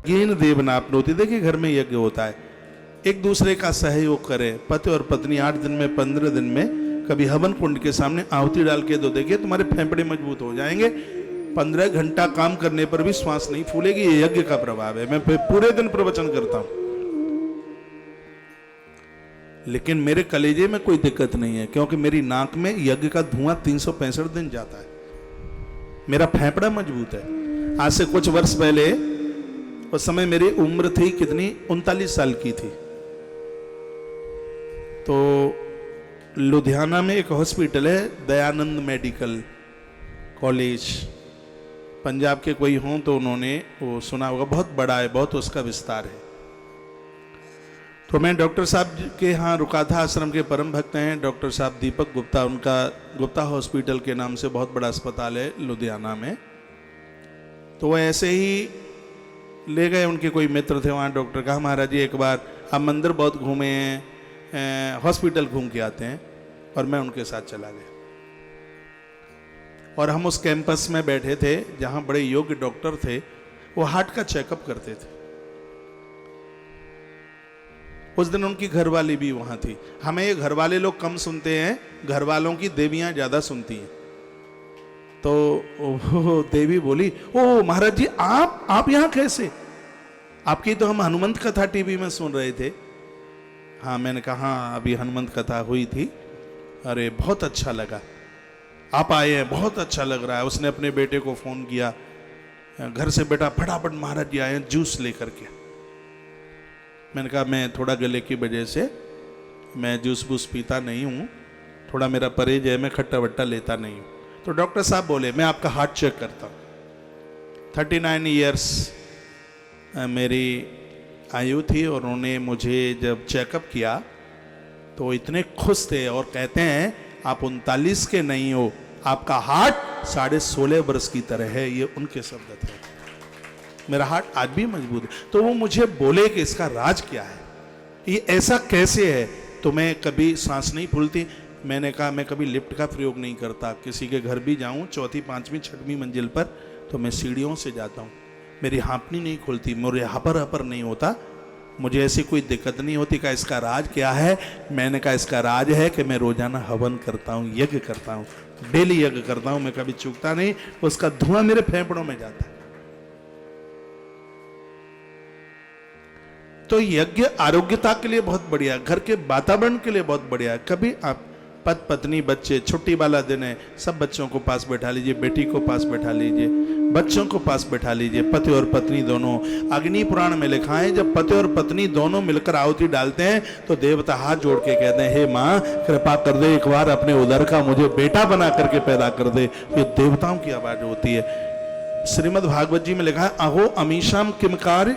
ज्ञान देवनाप्नोति। देखिए घर में यज्ञ होता है, एक दूसरे का सहयोग करें, पति और पत्नी 8 दिन में 15 दिन में कभी हवन कुंड के सामने आहुति डाल के दो, देखिए तुम्हारे फेफड़े मजबूत हो जाएंगे। 15 घंटा काम करने पर भी श्वास नहीं फूलेगी, ये यज्ञ का प्रभाव है। मैं पूरे दिन प्रवचन करता हूं, लेकिन मेरे कलेजे में कोई दिक्कत नहीं है, क्योंकि मेरी नाक में यज्ञ का धुआं 365 दिन जाता है, मेरा फेफड़ा मजबूत है। आज से कुछ वर्ष पहले, उस समय मेरी उम्र थी कितनी, 39 साल की थी। तो लुधियाना में एक हॉस्पिटल है, दयानंद मेडिकल कॉलेज, पंजाब के कोई हों तो उन्होंने वो सुना होगा, बहुत बड़ा है, बहुत उसका विस्तार है। तो मैं डॉक्टर साहब के यहाँ रुका था, आश्रम के परम भक्त हैं डॉक्टर साहब दीपक गुप्ता, उनका गुप्ता हॉस्पिटल के नाम से बहुत बड़ा अस्पताल है लुधियाना में। तो वो ऐसे ही ले गए, उनके कोई मित्र थे वहाँ। डॉक्टर कहा महाराज जी एक बार आप मंदिर बहुत घूमे हैं, हॉस्पिटल घूम के आते हैं, और मैं उनके साथ चला गया। और हम उस कैंपस में बैठे थे जहाँ बड़े योग्य डॉक्टर थे, वो हार्ट का चेकअप करते थे। उस दिन उनकी घरवाली भी वहाँ थी। हमें ये घरवाले लोग कम सुनते हैं, घरवालों की देवियाँ ज़्यादा सुनती हैं। तो वो देवी बोली, ओ महाराज जी आप यहाँ कैसे? आपकी तो हम हनुमंत कथा टीवी में सुन रहे थे। हाँ, मैंने कहा हाँ अभी हनुमंत कथा हुई थी, अरे बहुत अच्छा लगा, आप आए हैं, बहुत अच्छा लग रहा है। उसने अपने बेटे को फ़ोन किया घर से, बेटा फटाफट महाराज जी आए हैं जूस लेकर के। मैंने कहा मैं थोड़ा गले की वजह से मैं जूस वूस पीता नहीं हूँ, थोड़ा मेरा परहेज है, मैं खट्टा वट्टा लेता नहीं हूँ। तो डॉक्टर साहब बोले मैं आपका हार्ट चेक करता हूँ। 39 ईयर्स मेरी आयु थी, और उन्होंने मुझे जब चेकअप किया तो इतने खुश थे और कहते हैं आप 39 के नहीं हो, आपका हार्ट 16.5 वर्ष की तरह है। ये उनके शब्द थे। मेरा हार्ट आज भी मजबूत है। तो वो मुझे बोले कि इसका राज क्या है, ये ऐसा कैसे है, तुम्हें कभी सांस नहीं फूलती? मैंने कहा मैं कभी लिफ्ट का प्रयोग नहीं करता, किसी के घर भी जाऊं 4वीं 5वीं 6वीं मंजिल पर तो मैं सीढ़ियों से जाता हूं, मेरी हाँफनी नहीं खुलती, मेरे हपर नहीं होता, मुझे ऐसी कोई दिक्कत नहीं होती। का इसका राज क्या है? मैंने कहा इसका राज है कि मैं रोजाना हवन करता हूँ, यज्ञ करता हूँ, डेली यज्ञ करता हूँ, मैं कभी चूकता नहीं, उसका धुआं मेरे फेफड़ों में जाता है। तो यज्ञ आरोग्यता के लिए बहुत बढ़िया है, घर के वातावरण के लिए बहुत बढ़िया है। कभी आप पति पत्नी बच्चे, छुट्टी वाला दिन है, सब बच्चों को पास बैठा लीजिए, बेटी को पास बैठा लीजिए, बच्चों को पास बैठा लीजिए, पति और पत्नी दोनों। अग्नि पुराण में लिखा है जब पति और पत्नी दोनों मिलकर आहुति डालते हैं तो देवता हाथ जोड़ के कहते हैं हे माँ कृपा कर दे, एक बार अपने उदर का मुझे बेटा बना करके पैदा कर दे। ये देवताओं की आवाज होती है। श्रीमद् भागवत जी में लिखा है अहो अमीशाम किम कार्य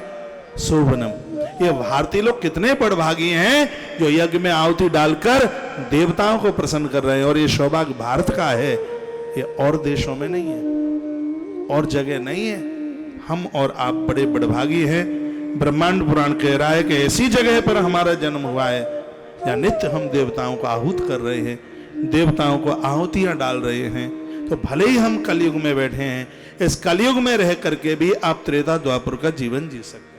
शोभनम। ये भारतीय लोग कितने बड़भागी हैं जो यज्ञ में आहुति डालकर देवताओं को प्रसन्न कर रहे हैं, और ये सौभाग्य भारत का है, ये और देशों में नहीं है, और जगह नहीं है। हम और आप बड़े बड़भागी हैं। ब्रह्मांड पुराण कह रहा है कि ऐसी जगह पर हमारा जन्म हुआ है या नित्य हम देवताओं को आहूत कर रहे हैं, देवताओं को आहुतियां डाल रहे हैं। तो भले ही हम कलयुग में बैठे हैं, इस कलयुग में रह करके भी आप त्रेता द्वापर का जीवन जी सकते हैं।